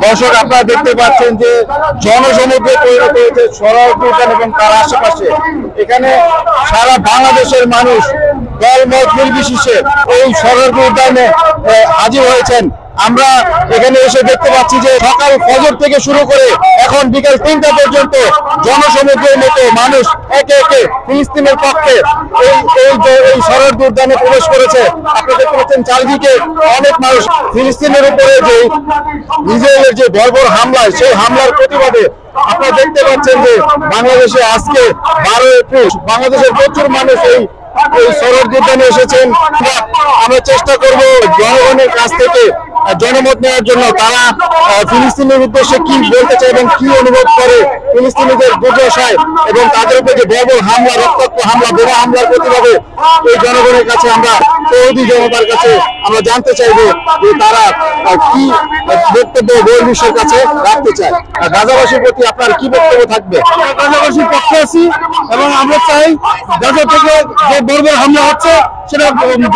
দর্শক আপনারা দেখতে পাচ্ছেন যে জনসমুদ্রে পরিণত হয়েছে সোহরাওয়ার্দী উদ্যান এবং তার আশেপাশে। এখানে সারা বাংলাদেশের মানুষ দলমত নির্বিশেষে এই সোহরাওয়ার্দী উদ্যানে হাজির হয়েছেন। আমরা এখানে এসে দেখতে পাচ্ছি যে সকাল ফজর থেকে শুরু করে এখন বিকাল 3টা পর্যন্ত জনসমুদ্রের মতো মানুষ একে একে ফিলিস্তিনের পক্ষে এই সোহরাওয়ার্দী উদ্যানে প্রবেশ করেছে। আপনারা দেখতে পাচ্ছেন চারদিকে অনেক মানুষ ফিলিস্তিনের উপরে যে ইসরায়েলের যে বর্বর হামলা, সেই হামলার প্রতিবাদে আপনারা দেখতে পাচ্ছেন যে বাংলাদেশে আজকে 12 এপ্রিল বাংলাদেশের প্রচুর মানুষ এই সোহরাওয়ার্দী উদ্যানে এসেছেন। আমরা চেষ্টা করব জনগণের কাছ থেকে জনমত নেওয়ার জন্য তারা ফিলিস্তিনের উদ্দেশ্যে কি বলতে চায় এবং কি অনুভব করে ফিলিস্তিনিদের দুর্দশায় এবং তাদের উপরে যে বর্বর হামলা, রক্তাক্ত হামলা, বোমা হামলার প্রতিবাদে এই জনগণের কাছে আমরা তৌহিদি জনতার কাছে আমরা জানতে চাইবো যে তারা কি বক্তব্য বহির্বিশ্বের কাছে রাখতে চায়। গাজাবাসীর প্রতি আপনার কি বক্তব্য থাকবে? গাজাবাসীর পক্ষে আছি এবং আমরা চাই গাজা থেকে যে বর্বর হামলা হচ্ছে সেটা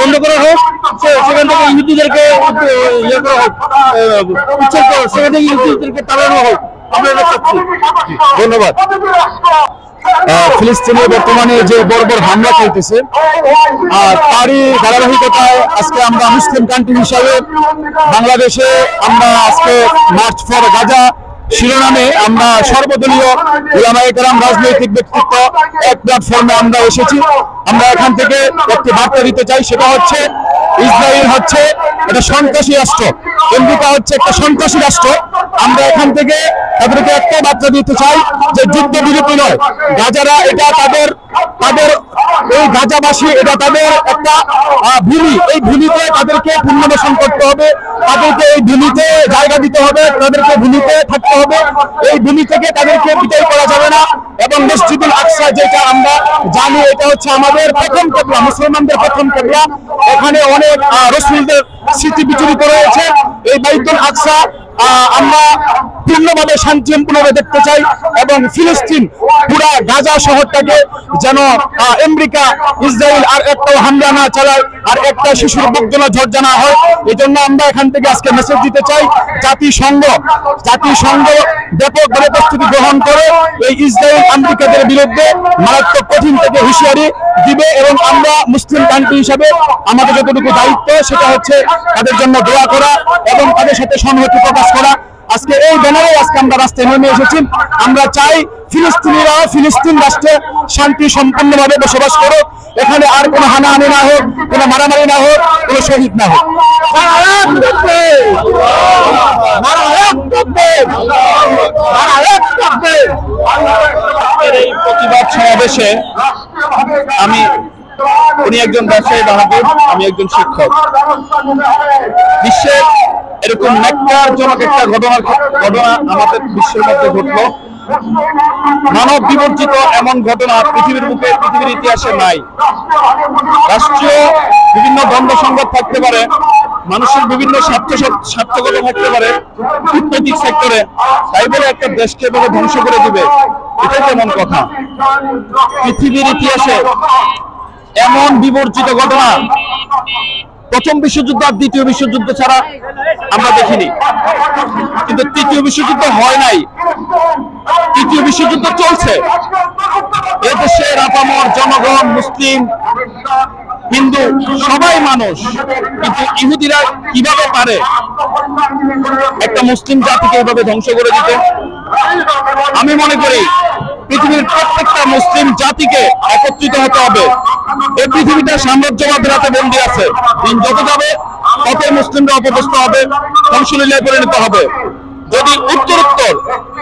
বন্ধ করা হোক, সেখান থেকে ইহুদিদেরকে ইয়ে করা হোক, সেখান থেকে ইহুদিদেরকে তাড়ানো হোক, আমরা এটা চাচ্ছি। ধন্যবাদ। ফিলিস্তিনে বর্তমানে যে বর্বর হামলা চলতেছে তারই ধারাবাহিকতায় আজকে আমরা মুসলিম কান্ট্রি হিসাবে বাংলাদেশে আমরা আজকে মার্চ ফর গাজা শিরোনামে আমরা সর্বদলীয় উলামায়ে কেরাম, রাজনৈতিক ব্যক্তিত্ব এক প্ল্যাটফর্মে আমরা এসেছি। আমরা এখান থেকে একটি বার্তা দিতে চাই, সেটা হচ্ছে ইসরায়েল হচ্ছে একটা সন্ত্রাসী রাষ্ট্র, আমেরিকা হচ্ছে একটা সন্ত্রাসী রাষ্ট্র। আমরা এখান থেকে তাদেরকে একটা বার্তা দিতে চাই যে যুদ্ধ বিরতি নয়, গাজারা এটা তাদের এই গাজাবাসী এটা তাদের একটা ভূমি, এই ভূমিতে তাদেরকে পুনর্বাসন করতে হবে, তাদেরকে এই ভূমিতে জায়গা দিতে হবে, তাদেরকে ভূমিতে থাকতে হবে, এই ভূমি থেকে তাদেরকে বিদায় করা যাবে না। এবং মসজিদুল আকসা যেটা আমরা জানি এটা হচ্ছে আমাদের প্রথম কেবলা, মুসলমানদের প্রথম কেবলা, এখানে অনেক রাসূলদের স্মৃতি বিচরিত রয়েছে। এই বাইতুল আকসা আমরা পূর্ণভাবে শান্তিপূর্ণভাবে দেখতে চাই এবং ফিলিস্তিন পুরা গাজা শহরটাকে যেন আমেরিকা ইসরায়েল আর একটা হামলা না চালায়, আর একটা শিশুর বুক যেন ঝরঝরা না হয়। এই জন্য আমরা এখান থেকে আজকে মেসেজ দিতে চাই, জাতিসংঘ ব্যাপকভাবে প্রস্তুতি গ্রহণ করে এই ইসরায়েল আমেরিকাদের বিরুদ্ধে মারাত্মক কঠিন থেকে হুঁশিয়ারি দিবে এবং আমরা মুসলিম কান্ট্রি হিসাবে আমাদের যতটুকু দায়িত্ব সেটা হচ্ছে তাদের জন্য দোয়া করা এবং তাদের সাথে সংহতি প্রকাশ করা। আজকে এই ব্যানারে আজকে আমরা রাস্তায় নেমে এসেছি। আমরা চাই ফিলিস্তিনিরা ফিলিস্তিন রাষ্ট্রে শান্তি সম্পূর্ণভাবে বসবাস করুক, এখানে আর কোনো হানাহানি না হোক, কোনো মারামারি না হোক, কোনো শহীদ না হোক। এই প্রতিবাদ সমাবেশে উনি একজন ব্যবসায়ী বাহাদুর, আমি একজন শিক্ষক। বিশ্বের এরকম ন্যাক্কারজনক একটা ঘটনা আমাদের বিশ্বের মধ্যে ঘটলো। মানব বিবর্জিত এমন ঘটনা পৃথিবীর বুকে, পৃথিবীর ইতিহাসে নাই। রাষ্ট্রীয় বিভিন্ন দ্বন্দ্ব সংঘাত থাকতে পারে, মানুষের বিভিন্ন স্বার্থগত থাকতে পারে কূটনৈতিক সেক্টরে, তাই বলে একটা দেশকে এভাবে ধ্বংস করে দিবে, এটা কেমন কথা? পৃথিবীর ইতিহাসে এমন বিবর্জিত ঘটনা প্রথম বিশ্বযুদ্ধ আর দ্বিতীয় বিশ্বযুদ্ধ ছাড়া আমরা দেখিনি। কিন্তু তৃতীয় বিশ্বযুদ্ধ হয় নাই, তৃতীয় বিশ্বযুদ্ধ চলছে। এদেশের আপামর জনগণ, মুসলিম, হিন্দু সবাই মানুষ, কিন্তু ইহুদিরা কিভাবে পারে একটা মুসলিম জাতিকে এইভাবে ধ্বংস করে দিতে? আমি মনে করি পৃথিবীর প্রত্যেকটা মুসলিম জাতিকে একত্রিত হতে হবে। এই পৃথিবীটা সাম্রাজ্যবাদের হাতে বন্দী আছে, দিন যত যাবে তত মুসলিমরা অপদস্থ হবে, ধ্বংসলীলায় পরিণত হবে। যদি উত্তরোত্তর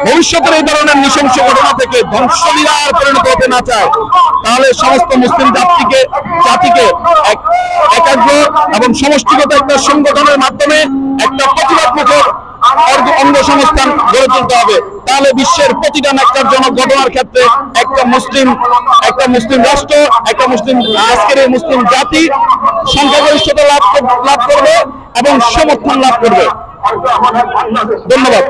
ভবিষ্যতের এই ধরনের নৃশংস ঘটনা থেকে ধ্বংসলীলায় পরিণত হতে না চায়, তাহলে সমস্ত মুসলিম জাতিকে একাগ্র এবং সমষ্টিগত একটা সংগঠনের মাধ্যমে একটা প্রতিবাদমুখর অঙ্গসংস্থান গড়ে তুলতে হবে। তাহলে বিশ্বের প্রতিটা ন্যাক্কারজনক ঘটনার ক্ষেত্রে একটা মুসলিম রাষ্ট্র, একটা মুসলিম আজকের এই মুসলিম জাতি সংখ্যাগরিষ্ঠতা লাভ করবে এবং সমর্থন লাভ করবে। ধন্যবাদ।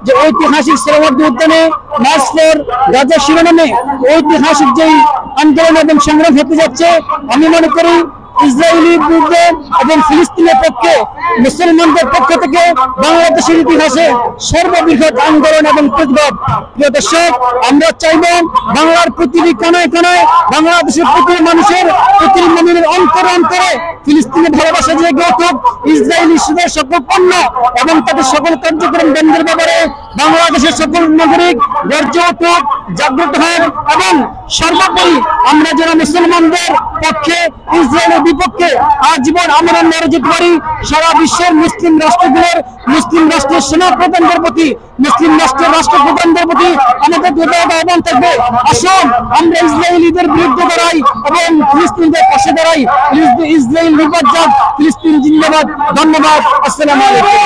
যে ঐতিহাসিক সোহরাওয়ার্দী উদ্যানে মার্চ ফর গাজা শিরোনামে ঐতিহাসিক যেই আন্দোলন এবং সংগ্রাম হতে যাচ্ছে, আমি মনে করি ইসরায়েলির বিরুদ্ধে এবং ফিলিস্তিনের পক্ষে মুসলমানদের পক্ষ থেকে বাংলাদেশের ইতিহাসে সর্ববৃহৎ আন্দোলন এবং প্রতিবাদ। প্রিয় দর্শক, আমরা চাইব বাংলার প্রতিটি কোনায় কোনায়, বাংলাদেশের প্রতিটি মানুষের, প্রতিটি মুমিনের অন্তরে অন্তরে ফিলিস্তিনের ভালোবাসা জেগে উঠুক। ইসরায়েলি সকল পণ্য এবং তাদের সকল কার্যক্রম বন্ধের ব্যাপারে বাংলাদেশের সকল নাগরিক গর্জে উঠুক, জাগ্রত হোক এবং সর্বোপরি আমরা যারা মুসলমানদের পক্ষে, ইসরায়েলের বিপক্ষে আজীবন আমরা লড়ে যেতে পারি। সারা বিশ্বের মুসলিম রাষ্ট্রগুলোর, মুসলিম রাষ্ট্রের সেনা প্রধানদের প্রতি, মুসলিম রাষ্ট্রের রাষ্ট্রপ্রধানদের প্রতি আমাদের আহ্বান থাকবে, আসুন আমরা ইসরায়েলিদের বিরুদ্ধে দাঁড়াই এবং ফিলিস্তিনিদের পাশে দাঁড়াই। ইসরায়েল নির্বাচক, ফিলিস্তিন জিন্দাবাদ। ধন্যবাদ। আসসালামু আলাইকুম।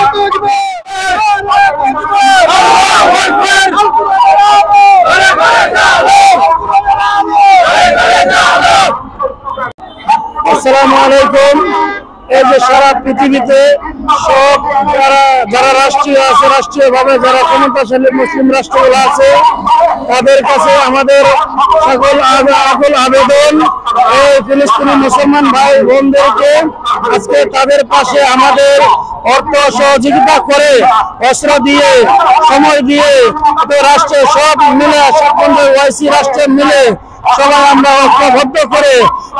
আসসালামু আলাইকুম। এই যে সারা পৃথিবীতে সব যারা রাষ্ট্রীয় আছে, রাষ্ট্রীয়ভাবে যারা ক্ষমতাশালী মুসলিম রাষ্ট্রগুলো আছে, তাদের কাছে আমাদের সকল আকুল আবেদন, এই ফিলিস্তিনি মুসলমান ভাই বোনদেরকে আজকে তাদের পাশে আমাদের অর্থ সহযোগিতা করে, অস্ত্র দিয়ে, সময় দিয়ে, রাষ্ট্রে সব মিলে, সকলের ওয়াইসি রাষ্ট্রে মিলে সবাই আমরা ঐক্যবদ্ধ করে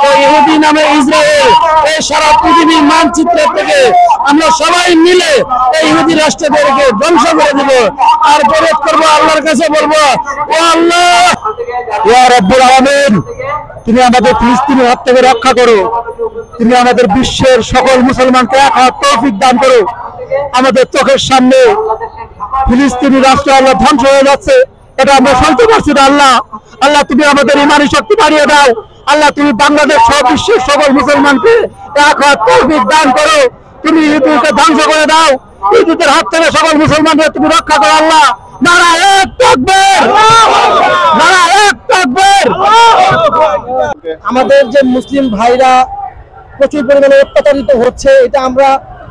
এই ইহুদি নামে ইসরায়েল, এই সারা পৃথিবীর মানচিত্র থেকে আমরা সবাই মিলে এই ইহুদি রাষ্ট্রদেরকে ধ্বংস করে দেব। আর দরদ করবো, আল্লাহর কাছে বলবো, ও আল্লাহ, ইয়া রব্বুল আলামিন, তুমি আমাদের ফিলিস্তিনের হাত থেকে রক্ষা করো। তুমি আমাদের বিশ্বের সকল মুসলমানকে এক হাত তৌফিক দান করো। আমাদের চোখের সামনে ফিলিস্তিনি রাষ্ট্র আল্লাহ ধ্বংস হয়ে যাচ্ছে, এটা আমরা শুনতে পারছি না। আল্লাহ, আল্লাহ তুমি আমাদের ইমানি শক্তি বাড়িয়ে দাও। আল্লাহ তুমি বাংলাদেশ সহ বিশ্বের সকল মুসলমানকে এক হাত তৌফিক দান করো। তুমি ইহুদিকে ধ্বংস করে দাও, ইহুদিদের হাত থেকে সকল মুসলমানদের তুমি রক্ষা করো। আল্লাহ, নারায়ে তাকবীর, নারায়ে তাকবীর। আমাদের যে মুসলিম ভাইরা প্রচুর পরিমাণে অত্যাচারিত হচ্ছে, এটা আমরা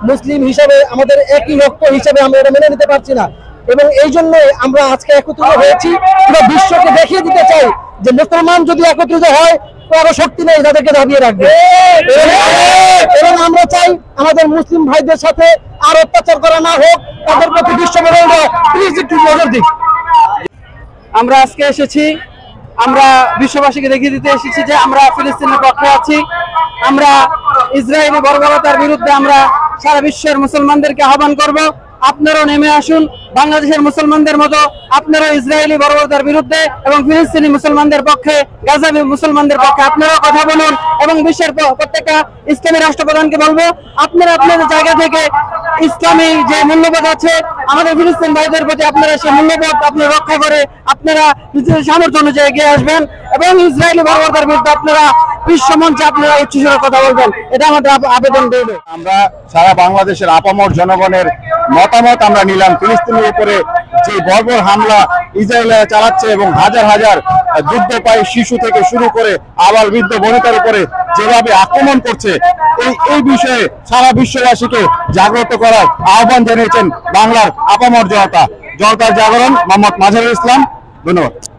মুসলিম হিসাবে, আমাদের একই রক্ত হিসাবে আমরা এটা মেনে নিতে পারছি না এবং এই জন্য আমরা আজকে একত্রিত হয়েছি। পুরো বিশ্বকে দেখিয়ে দিতে চাই যে মুসলমান যদি একত্রিত হয়, কারো শক্তি নেই তাদেরকে দাবিয়ে রাখবে। এবং আমরা চাই আমাদের মুসলিম ভাইদের সাথে আর অত্যাচার করা না হোক, তাদের প্রতি বিশ্ব প্লিজ একটু নজর দিক। আমরা আজকে এসেছি, আমরা বিশ্ববাসীকে দেখিয়ে দিতে এসেছি যে আমরা ফিলিস্তিনের পক্ষে আছি। আমরা ইসরায়েলি বর্বরতার বিরুদ্ধে আমরা সারা বিশ্বের মুসলমানদেরকে আহ্বান করব, আপনারাও নেমে আসুন। বাংলাদেশের মুসলমানদের মতো আপনারা ইসরায়েলি বর্বরতার বিরুদ্ধে এবং ফিলিস্তিনি মুসলমানদের পক্ষে, গাজাবি মুসলমানদের পক্ষে আপনারাও কথা বলুন এবং বিশ্বের প্রত্যেকটা ইসলামী রাষ্ট্রপ্রধানকে বলবো, আপনারা আপনাদের জায়গা থেকে ইসলামী যে মূল্যবোধ আছে আমাদের ফিলিস্তিন ভাইদের প্রতি, আপনারা সেই মূল্যবোধ আপনারা রক্ষা করে আপনারা নিজেদের সামর্থ্য অনুযায়ী এগিয়ে আসবেন এবং ইসরায়েলি বর্বরতার বিরুদ্ধে আপনারা বিশ্ব মঞ্চে আপনারা উচ্চস্বরে কথা বলবেন। এটা আমাদের আবেদন রইল। আমরা সারা বাংলাদেশের আপামর জনগণের মতামত আমরা নিলাম। ফিলিস্তিনের উপরে যে বর্বর হামলা ইসরায়েল চালাচ্ছে এবং হাজার হাজার যুদ্ধপায়ী শিশু থেকে শুরু করে আবাল বৃদ্ধ বনিতার উপরে যেভাবে আক্রমণ করছে, এই বিষয়ে সারা বিশ্ববাসীকে জাগ্রত করার আহ্বান জানিয়েছেন বাংলার আপামর জনতা। জনতার জাগরণ, মোহাম্মদ মাঝারুল ইসলাম। ধন্যবাদ।